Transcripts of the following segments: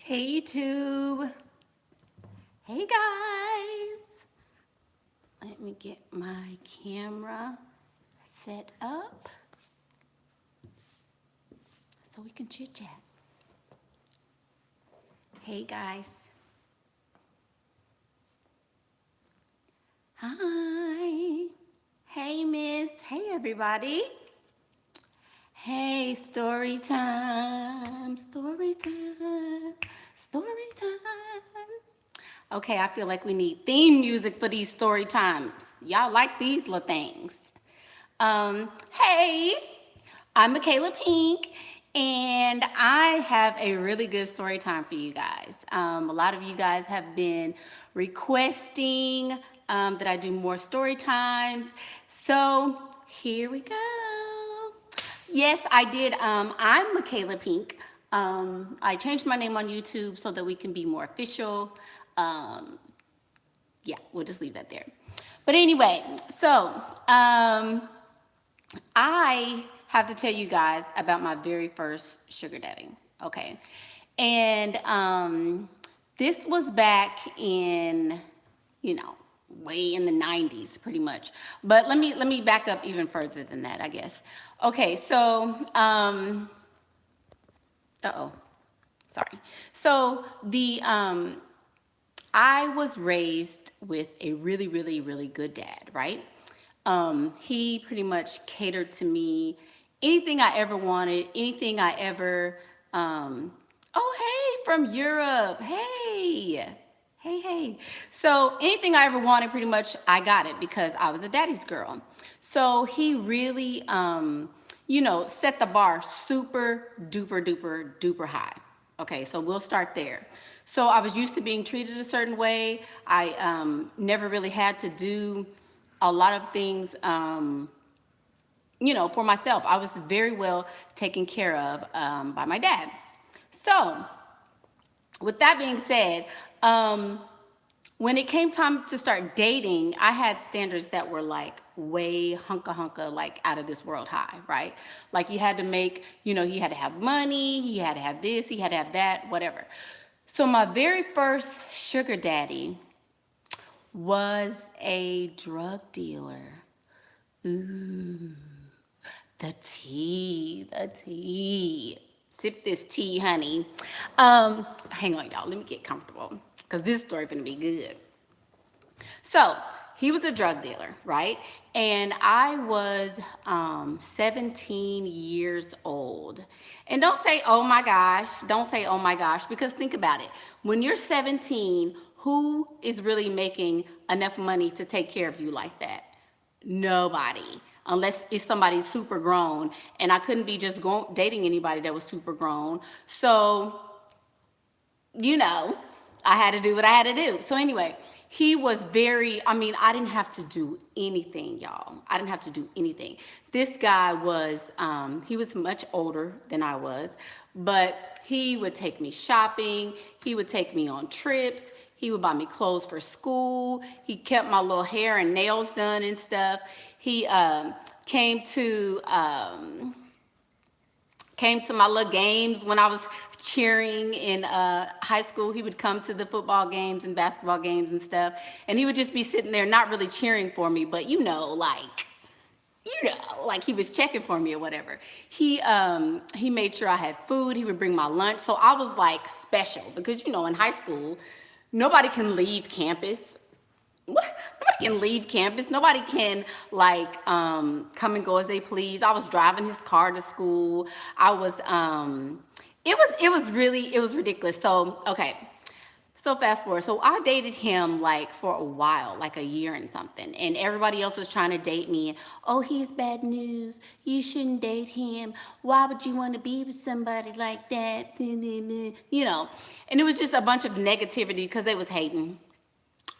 Hey YouTube. Hey guys. Let me get my camera set up so we can chit chat. Hey guys. Hi. Hey Miss. Hey everybody. Hey, story time, story time, story time. Okay, I feel like we need theme music for these story times. Y'all like these little things. Hey, I'm Michaela Pink, and I have a really good story time for you guys. A lot of you guys have been requesting that I do more story times, so here we go. Yes, I did. I'm Michaela Pink. I changed my name on YouTube so that we can be more official. Yeah, we'll just leave that there. But anyway, so I have to tell you guys about my very first sugar daddy. Okay, and this was back in, way in the 90s, pretty much. But let me back up even further than that, I guess. Okay, so sorry. So I was raised with a really, really, really good dad, right? He pretty much catered to me anything I ever wanted, anything I ever, oh, hey, from Europe. Hey, hey, hey. So anything I ever wanted, pretty much I got it because I was a daddy's girl. So he really, set the bar super duper duper duper high. Okay, so we'll start there. So I was used to being treated a certain way. I never really had to do a lot of things, for myself. I was very well taken care of by my dad. So, with that being said, when it came time to start dating, I had standards that were like way hunka, like out of this world high, right? Like he had to make, he had to have money, he had to have this, he had to have that, whatever. So my very first sugar daddy was a drug dealer. Ooh, the tea, the tea. Sip this tea, honey. Hang on, y'all. Let me get comfortable because this story gonna be good. So he was a drug dealer, right? And I was 17 years old. And don't say, oh my gosh, don't say, oh my gosh, because think about it. When you're 17, who is really making enough money to take care of you like that? Nobody, unless it's somebody super grown. And I couldn't be just dating anybody that was super grown. So, I had to do what I had to do. So anyway, he was I didn't have to do anything, y'all. I didn't have to do anything. This guy was, he was much older than I was, but he would take me shopping. He would take me on trips. He would buy me clothes for school. He kept my little hair and nails done and stuff. He came to my little games when I was cheering in high school. He would come to the football games and basketball games and stuff. And he would just be sitting there not really cheering for me, but like he was checking for me or whatever. He made sure I had food. He would bring my lunch. So I was like special because, in high school, nobody can leave campus. Nobody can leave campus. Nobody can come and go as they please. I was driving his car to school. I was it was ridiculous. So okay. So fast forward. So I dated him like for a while, like a year and something. And everybody else was trying to date me. And, oh, he's bad news. You shouldn't date him. Why would you want to be with somebody like that? And it was just a bunch of negativity because they was hating.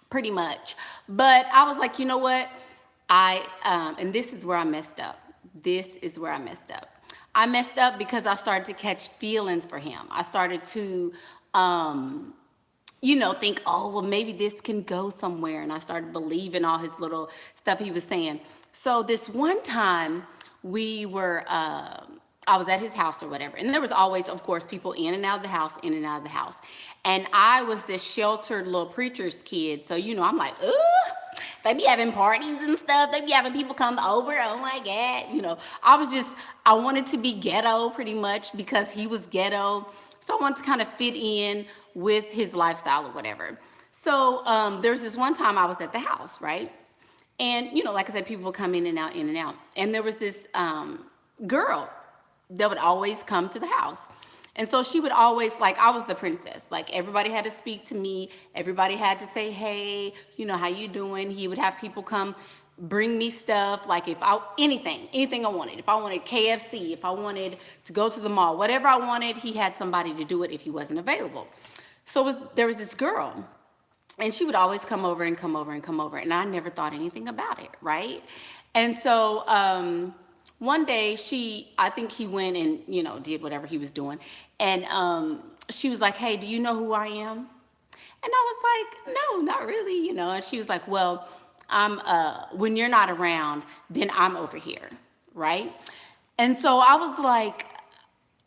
Pretty much. But I was like, you know what? And this is where I messed up. This is where I messed up. I messed up because I started to catch feelings for him. I started to, think, oh, well, maybe this can go somewhere. And I started believing all his little stuff he was saying. So this one time I I was at his house or whatever. And there was always, of course, people in and out of the house, in and out of the house. And I was this sheltered little preacher's kid. So, I'm like, ugh. They be having parties and stuff. They be having people come over. Oh my God. I wanted to be ghetto pretty much because he was ghetto. So I wanted to kind of fit in with his lifestyle or whatever. So there was this one time I was at the house, right? And, like I said, people would come in and out, in and out. And there was this girl that would always come to the house. And so she would always, I was the princess. Everybody had to speak to me. Everybody had to say, hey, how you doing? He would have people come bring me stuff. Anything I wanted. If I wanted KFC, if I wanted to go to the mall, whatever I wanted, he had somebody to do it if he wasn't available. So there was this girl. And she would always come over and come over and come over. And I never thought anything about it, right? And so one day I think he went and, did whatever he was doing. And she was like, hey, do you know who I am? And I was like, no, not really, And she was like, well, when you're not around, then I'm over here, right? And so I was like,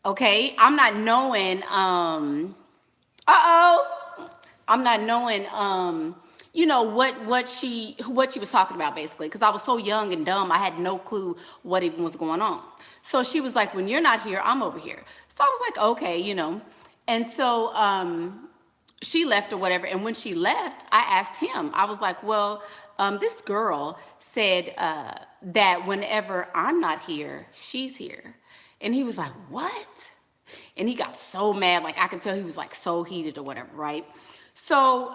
okay, I'm not knowing, I'm not knowing, what she was talking about, basically, because I was so young and dumb, I had no clue what even was going on. So she was like, when you're not here, I'm over here. So I was like, okay, And so she left or whatever. And when she left, I asked him, I was like, well, this girl said that whenever I'm not here, she's here. And he was like, what? And he got so mad, I could tell he was so heated or whatever, right? So,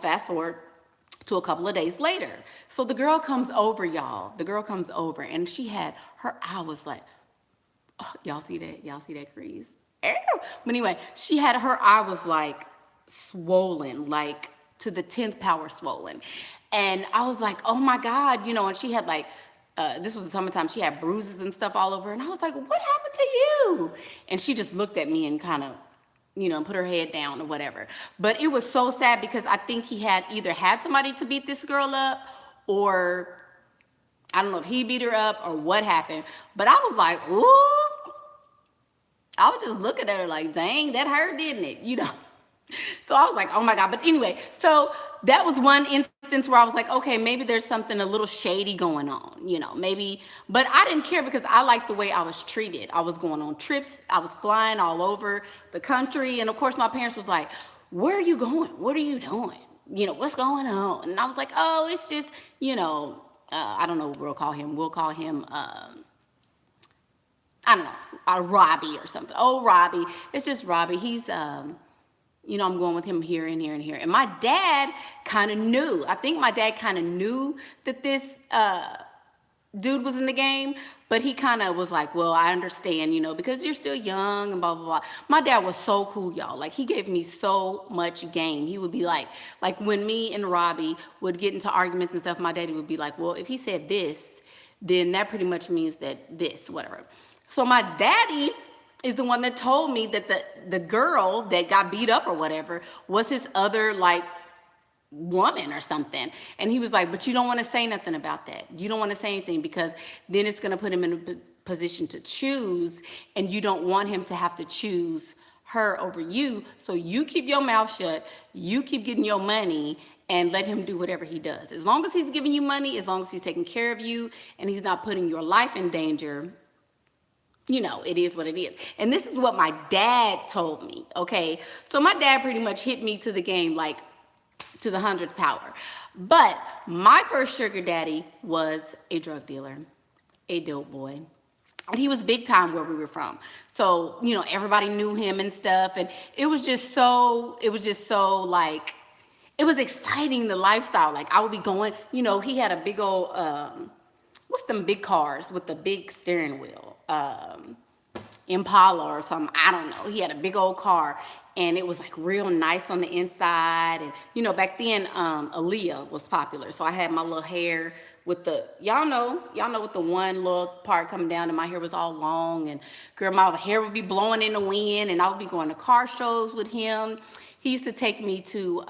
fast forward to a couple of days later. So the girl comes over, y'all. The girl comes over, and her eye was like, oh, y'all see that? Y'all see that crease? Ew. But anyway, her eye was swollen, to the 10th power swollen. And I was like, oh my God, and she had this was the summertime, she had bruises and stuff all over. And I was like, what happened to you? And she just looked at me and kind of, put her head down or whatever. But it was so sad because I think he had either had somebody to beat this girl up, or I don't know if he beat her up or what happened. But I was like, ooh. I was just looking at her like, dang, that hurt, didn't it? So I was like, oh my God. But anyway, so that was one instance where I was like, okay, maybe there's something a little shady going on, maybe. But I didn't care because I liked the way I was treated. I was going on trips. I was flying all over the country. And of course, my parents was like, where are you going? What are you doing? What's going on? And I was like, oh, it's just, I don't know what we'll call him. We'll call him, I don't know, Robbie or something. Oh, Robbie. It's just Robbie. He's, I'm going with him here and here and here. And my dad kind of knew. I think my dad kind of knew that this dude was in the game, but he kind of was like, well, I understand, because you're still young and blah, blah, blah. My dad was so cool, y'all. He gave me so much game. He would be like when me and Robbie would get into arguments and stuff, my daddy would be like, well, if he said this, then that pretty much means that this, whatever. So my daddy is the one that told me that the girl that got beat up or whatever was his other woman or something. And he was like, but you don't want to say nothing about that. You don't want to say anything because then it's going to put him in a position to choose, and you don't want him to have to choose her over you. So you keep your mouth shut. You keep getting your money and let him do whatever he does. As long as he's giving you money, as long as he's taking care of you and he's not putting your life in danger, it is what it is. And this is what my dad told me, okay? So my dad pretty much hit me to the game, to the 100th power. But my first sugar daddy was a drug dealer, a dope boy. And he was big time where we were from. So, everybody knew him and stuff. And it was just so it was exciting, the lifestyle. I would be going, he had a big old, what's them big cars with the big steering wheel? Impala or something, I don't know. He had a big old car, and it was real nice on the inside. And back then Aaliyah was popular, so I had my little hair with the y'all know with the one little part coming down, and my hair was all long, and girl, my hair would be blowing in the wind, and I would be going to car shows with him. He used to take me to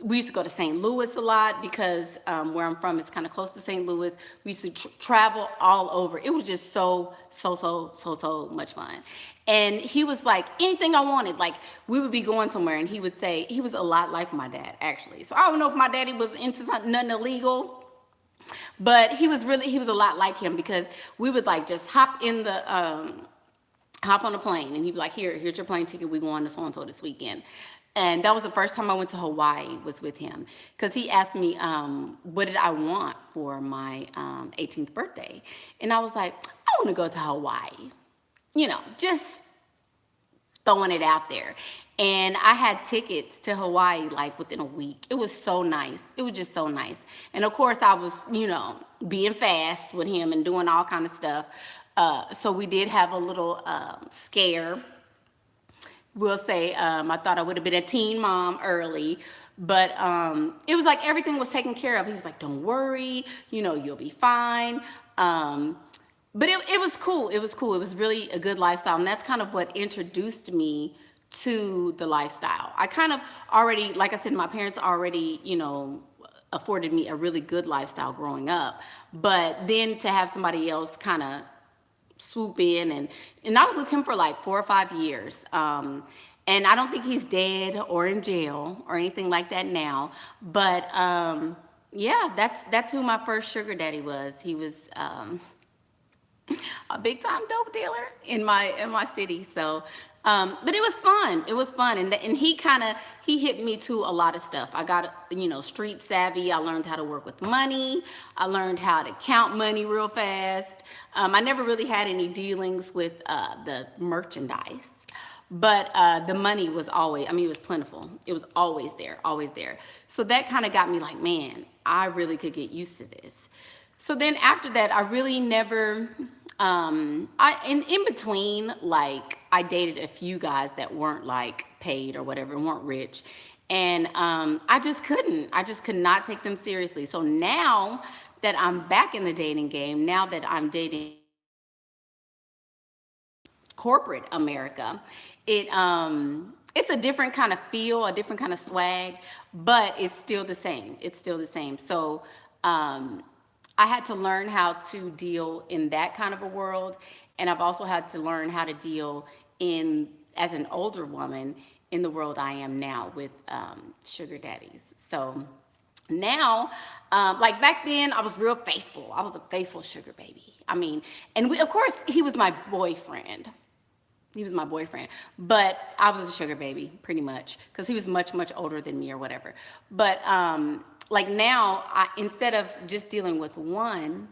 we used to go to St. Louis a lot because where I'm from is kind of close to St. Louis. We used to travel all over. It was just so much fun. And he was like, anything I wanted, like we would be going somewhere and he would say, he was a lot like my dad, actually. So I don't know if my daddy was into nothing illegal, but he was a lot like him, because we would like just hop on a plane and he'd be like, here's your plane ticket. We going to so-and-so this weekend. And that was the first time I went to Hawaii, was with him, because he asked me, what did I want for my 18th birthday? And I was like, I want to go to Hawaii. You know, just throwing it out there. And I had tickets to Hawaii like within a week. It was so nice. It was just so nice. And of course I was, you know, being fast with him and doing all kind of stuff. So we did have a little scare. We'll say I thought I would have been a teen mom early, but it was like everything was taken care of. He was like, don't worry, you know, you'll be fine. But it was cool. It was cool. It was really a good lifestyle. And that's kind of what introduced me to the lifestyle. I kind of already, like I said, my parents already, you know, afforded me a really good lifestyle growing up. But then to have somebody else kind of swoop in, and I was with him for like 4 or 5 years. And I don't think he's dead or in jail or anything like that now. But yeah, that's who my first sugar daddy was. He was a big time dope dealer in my city. So but it was fun. It was fun. And he hit me to a lot of stuff. I got, you know, street savvy. I learned how to work with money. I learned how to count money real fast. I never really had any dealings with the merchandise. But the money was always, I mean, it was plentiful. It was always there, always there. So that kind of got me like, man, I really could get used to this. So then after that, I really never, in between, like, I dated a few guys that weren't like paid or whatever, weren't rich. And I just could not take them seriously. So now that I'm back in the dating game, now that I'm dating corporate America, it's a different kind of feel, a different kind of swag, but it's still the same. It's still the same. So I had to learn how to deal in that kind of a world, and I've also had to learn how to deal as an older woman in the world I am now with sugar daddies. So now, like back then, I was real faithful. I was a faithful sugar baby. I mean, and of course, he was my boyfriend. He was my boyfriend, but I was a sugar baby pretty much, because he was much, much older than me or whatever. But like now, instead of just dealing with one,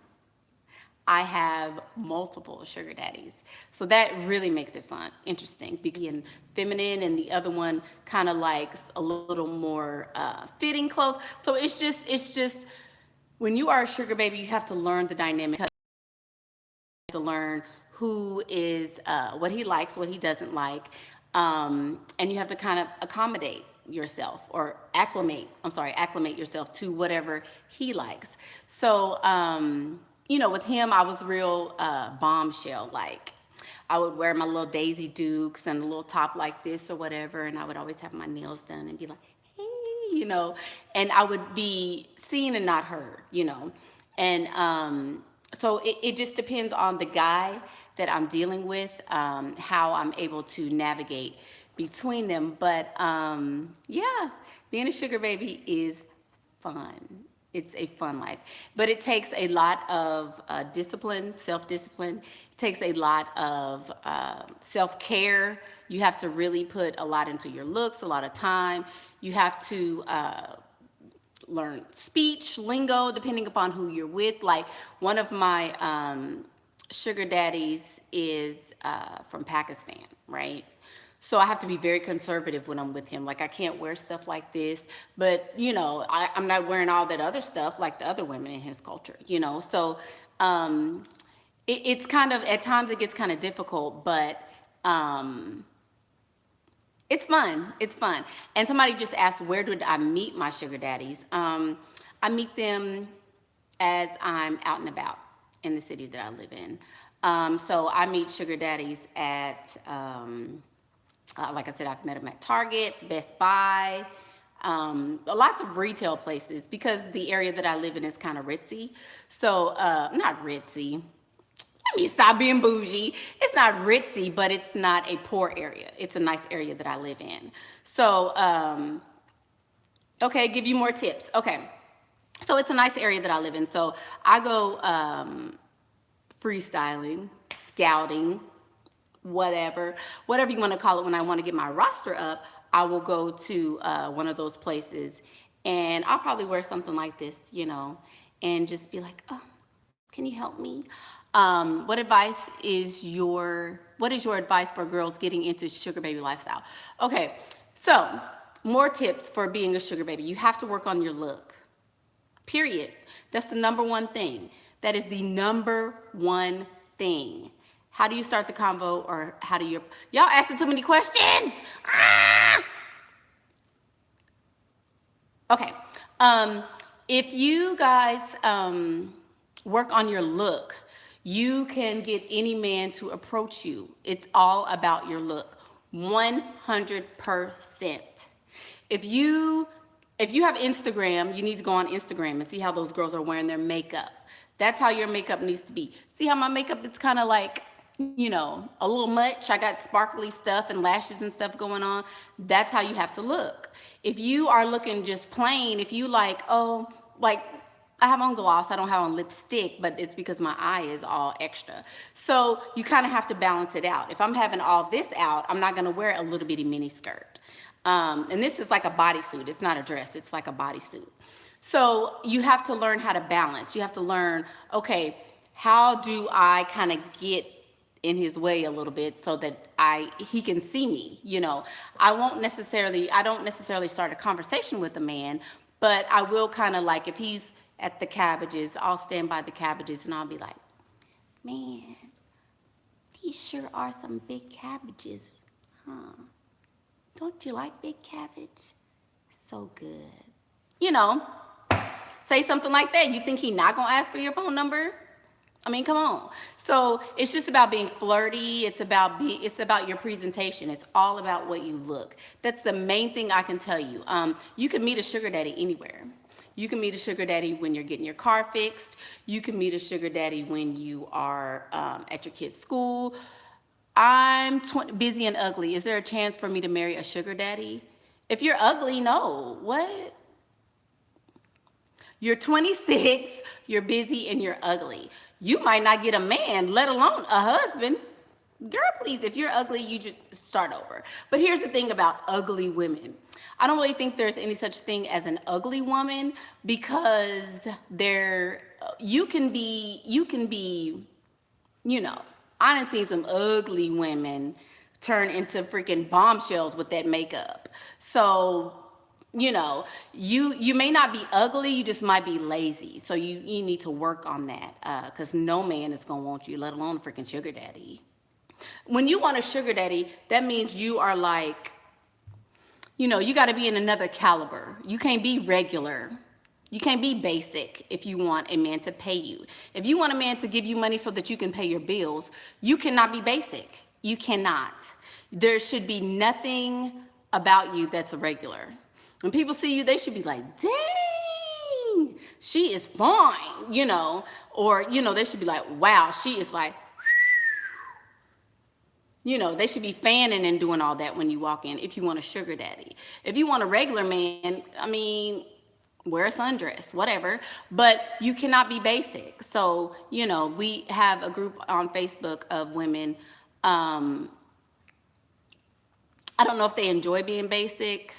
I have multiple sugar daddies. So that really makes it fun, interesting, being feminine, and the other one kind of likes a little more fitting clothes. So it's just, when you are a sugar baby, you have to learn the dynamic. You have to learn who is, what he likes, what he doesn't like, and you have to kind of accommodate yourself, or acclimate yourself to whatever he likes. So, you know, with him, I was real bombshell. Like, I would wear my little Daisy Dukes and a little top like this or whatever, and I would always have my nails done and be like, hey, you know, and I would be seen and not heard, you know. And so it just depends on the guy that I'm dealing with, how I'm able to navigate between them. But yeah, being a sugar baby is fun. It's a fun life, but it takes a lot of discipline, self-discipline. It takes a lot of self-care. You have to really put a lot into your looks, a lot of time. You have to learn speech, lingo, depending upon who you're with. Like, one of my sugar daddies is from Pakistan, right? So I have to be very conservative when I'm with him. Like, I can't wear stuff like this, but, you know, I'm not wearing all that other stuff like the other women in his culture, you know? So it's kind of, at times it gets kind of difficult, but it's fun. It's fun. And somebody just asked, where did I meet my sugar daddies? I meet them as I'm out and about in the city that I live in. So I meet sugar daddies at, like I said, I've met them at Target, Best Buy. lots of retail places, because the area that I live in is kind of ritzy. So, not ritzy. Let me stop being bougie. It's not ritzy, but it's not a poor area. It's a nice area that I live in. So, okay, give you more tips. Okay. So it's a nice area that I live in. So I go freestyling, scouting, whatever you want to call it. When I want to get my roster up, I will go to one of those places, and I'll probably wear something like this, and just be like, oh, can you help me? What is your advice for girls getting into sugar baby lifestyle? Okay, so more tips for being a sugar baby. You have to work on your look. Period. That's the number one thing. That is the number one thing. How do you start the convo, or how do you... Y'all asking too many questions. Ah! Okay. If you guys work on your look, you can get any man to approach you. It's all about your look. 100%. If you have Instagram, you need to go on Instagram and see how those girls are wearing their makeup. That's how your makeup needs to be. See how my makeup is kind of like, a little much. I got sparkly stuff and lashes and stuff going on. That's how you have to look. If you are looking just plain, if you I have on gloss, I don't have on lipstick, but it's because my eye is all extra. So you kind of have to balance it out. If I'm having all this out, I'm not gonna wear a little bitty mini skirt. And this is like a bodysuit. It's not a dress, it's like a bodysuit. So you have to learn how to balance. You have to learn, okay, how do I kind of get in his way a little bit so that he can see me, I don't necessarily start a conversation with a man, but I will kind of if he's at the cabbages, I'll stand by the cabbages and I'll be like, man, these sure are some big cabbages, huh? Don't you like big cabbage? So good. Say something like that. You think he not gonna ask for your phone number? I mean, come on. So it's just about being flirty. It's about your presentation. It's all about what you look. That's the main thing I can tell you. You can meet a sugar daddy anywhere. You can meet a sugar daddy when you're getting your car fixed. You can meet a sugar daddy when you are at your kid's school. I'm busy and ugly. Is there a chance for me to marry a sugar daddy? If you're ugly, no. What? You're 26, you're busy, and you're ugly. You might not get a man, let alone a husband. Girl, please, if you're ugly, you just start over. But here's the thing about ugly women. I don't really think there's any such thing as an ugly woman, because you can be, I done seen some ugly women turn into freaking bombshells with that makeup. So, you may not be ugly, you just might be lazy. So you need to work on that, because no man is gonna want you, let alone a freaking sugar daddy. When you want a sugar daddy, that means you are you gotta be in another caliber. You can't be regular. You can't be basic if you want a man to pay you. If you want a man to give you money so that you can pay your bills, you cannot be basic. You cannot. There should be nothing about you that's irregular. When people see you, they should be like, dang, she is fine, or, they should be like, wow, she is they should be fanning and doing all that when you walk in if you want a sugar daddy. If you want a regular man, wear a sundress, whatever, but you cannot be basic. So, we have a group on Facebook of women. I don't know if they enjoy being basic,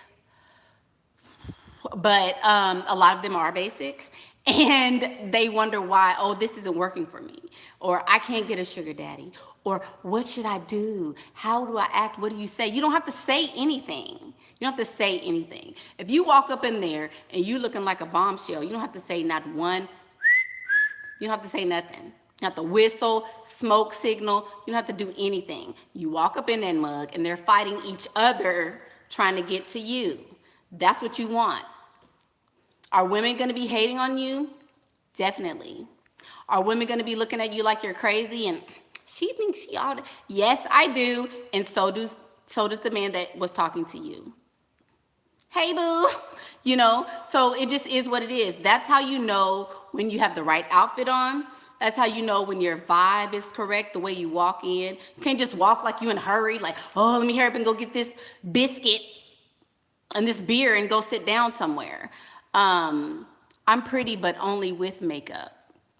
but a lot of them are basic, and they wonder why, this isn't working for me, or I can't get a sugar daddy, or what should I do? How do I act? What do you say? You don't have to say anything. You don't have to say anything. If you walk up in there and you looking like a bombshell, you don't have to say not one. You don't have to say nothing. You don't have to whistle, smoke signal. You don't have to do anything. You walk up in that mug and they're fighting each other trying to get to you. That's what you want. Are women going to be hating on you? Definitely. Are women going to be looking at you like you're crazy and she thinks she ought to? Yes, I do. And so does the man that was talking to you. hey boo, you know. So it just is what it is. That's how you know when you have the right outfit on. That's how you know when your vibe is correct, the way you walk in. You can't just walk like you in a hurry, like, oh, let me hurry up and go get this biscuit and this beer and go sit down somewhere. I'm pretty, but only with makeup.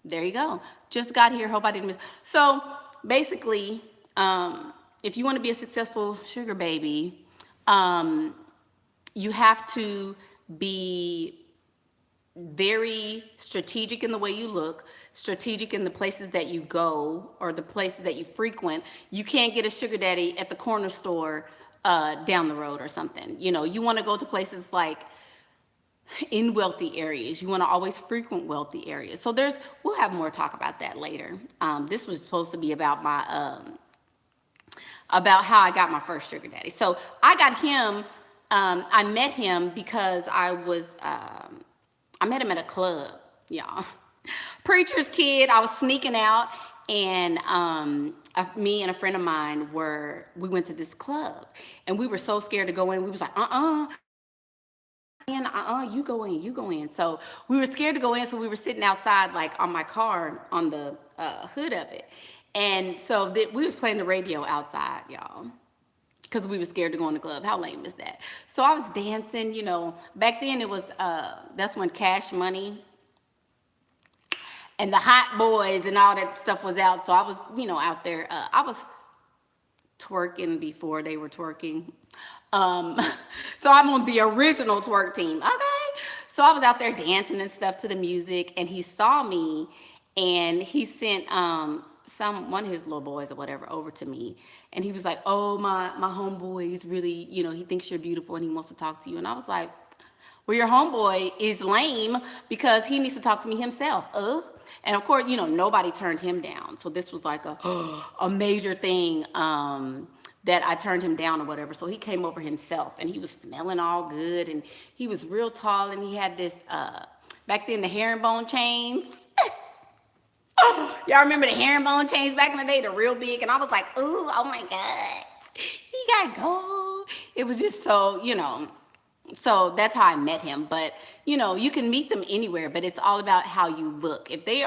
There you go. Just got here. Hope I didn't miss. So basically, if you want to be a successful sugar baby, you have to be very strategic in the way you look, strategic in the places that you go or the places that you frequent. You can't get a sugar daddy at the corner store down the road or something. You know, you want to go to places like in wealthy areas. You want to always frequent wealthy areas. So we'll have more talk about that later. This was supposed to be about about how I got my first sugar daddy. So I got him. I met him because I met him at a club, y'all. Preacher's kid. I was sneaking out, and me and a friend of mine we went to this club, and we were so scared to go in. We was like, you go in, you go in. So we were scared to go in, so we were sitting outside, like on my car, on the hood of it. And so we was playing the radio outside, y'all, because we were scared to go in the club. How lame is that? So I was dancing, you know. Back then it was, that's when Cash Money and the Hot Boys and all that stuff was out. So I was, you know, out there. I was twerking before they were twerking. So I'm on the original twerk team, okay? So I was out there dancing and stuff to the music, and he saw me, and he sent one of his little boys or whatever over to me, and he was like, oh, my homeboy is really, you know, he thinks you're beautiful and he wants to talk to you. And I was like, well, your homeboy is lame because he needs to talk to me himself. And of course, you know, nobody turned him down. So this was like a major thing that I turned him down or whatever. So he came over himself, and he was smelling all good, and he was real tall, and he had this, back then, the herringbone chains. Y'all remember the herringbone chains back in the day, the real big? And I was like, ooh, oh my God, he got gold. It was just so, you know, so that's how I met him. But, you know, you can meet them anywhere, but it's all about how you look. If they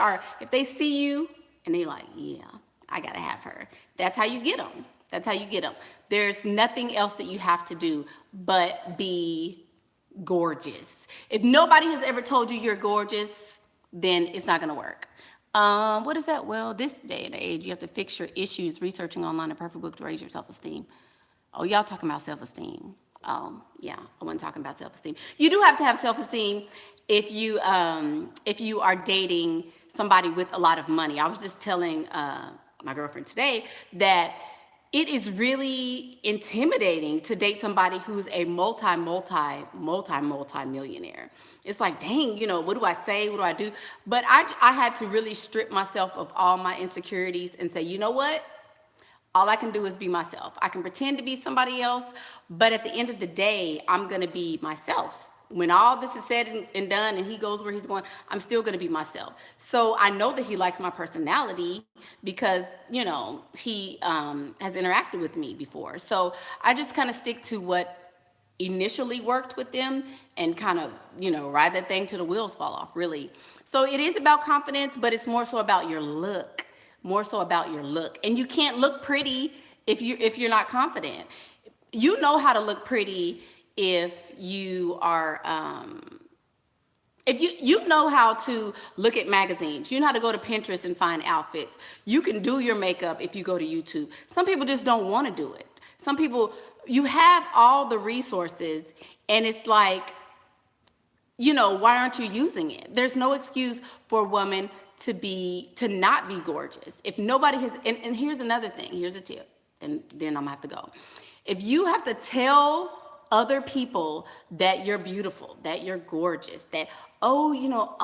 see you and they like, yeah, I gotta have her, that's how you get them. That's how you get them. There's nothing else that you have to do but be gorgeous. If nobody has ever told you you're gorgeous, then it's not gonna work. What is that? Well, this day and age, you have to fix your issues researching online a perfect book to raise your self-esteem. Oh, y'all talking about self-esteem. Oh, yeah, I wasn't talking about self-esteem. You do have to have self-esteem if you are dating somebody with a lot of money. I was just telling my girlfriend today that it is really intimidating to date somebody who's a multi-millionaire. It's like, dang, you know, what do I say? What do I do? But I had to really strip myself of all my insecurities and say, you know what? All I can do is be myself. I can pretend to be somebody else, but at the end of the day, I'm gonna be myself. When all this is said and done and he goes where he's going, I'm still gonna be myself. So I know that he likes my personality because, you know, he has interacted with me before. So I just kind of stick to what initially worked with them and kind of, you know, ride that thing till the wheels fall off, really. So it is about confidence, but it's more so about your look. More so about your look. And you can't look pretty if you're not confident. You know how to look pretty if you are if you know how to look at magazines. You know how to go to Pinterest and find outfits. You can do your makeup if you go to YouTube. Some people just don't want to do it. Some people, you have all the resources, and it's like, you know, why aren't you using it? There's no excuse for a woman to not be gorgeous. If nobody has, and here's another thing, here's a tip, and then I'm gonna have to go. If you have to tell other people that you're beautiful, that you're gorgeous, that, oh, you know,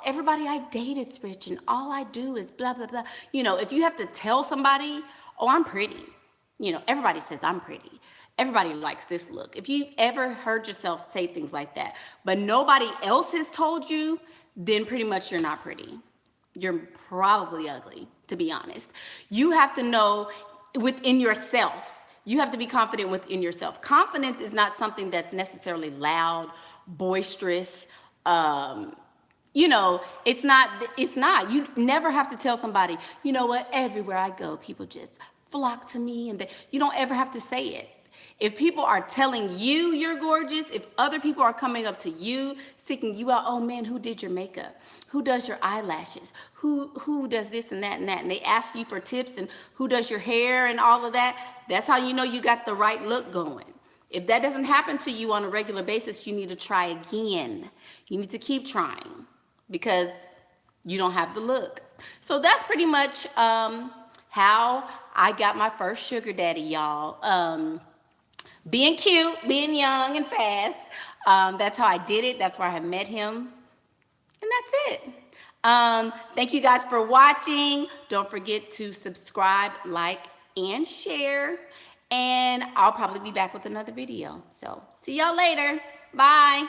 everybody I date is rich and all I do is blah, blah, blah. You know, if you have to tell somebody, oh, I'm pretty. You know, everybody says I'm pretty. Everybody likes this look. If you've ever heard yourself say things like that, but nobody else has told you, then pretty much you're not pretty. You're probably ugly, to be honest. You have to know within yourself You have to be confident within yourself. Confidence is not something that's necessarily loud, boisterous. You know, it's not. You never have to tell somebody, you know what, everywhere I go, people just flock to me, and you don't ever have to say it. If people are telling you you're gorgeous, if other people are coming up to you, seeking you out, oh man, who did your makeup? Who does your eyelashes? Who does this and that and that? And they ask you for tips and who does your hair and all of that. That's how you know you got the right look going. If that doesn't happen to you on a regular basis, you need to try again. You need to keep trying because you don't have the look. So that's pretty much how I got my first sugar daddy, y'all. Being cute, being young and fast. That's how I did it. That's where I met him. And that's it. Thank you guys for watching. Don't forget to subscribe, like, and share. And I'll probably be back with another video. So see y'all later. Bye.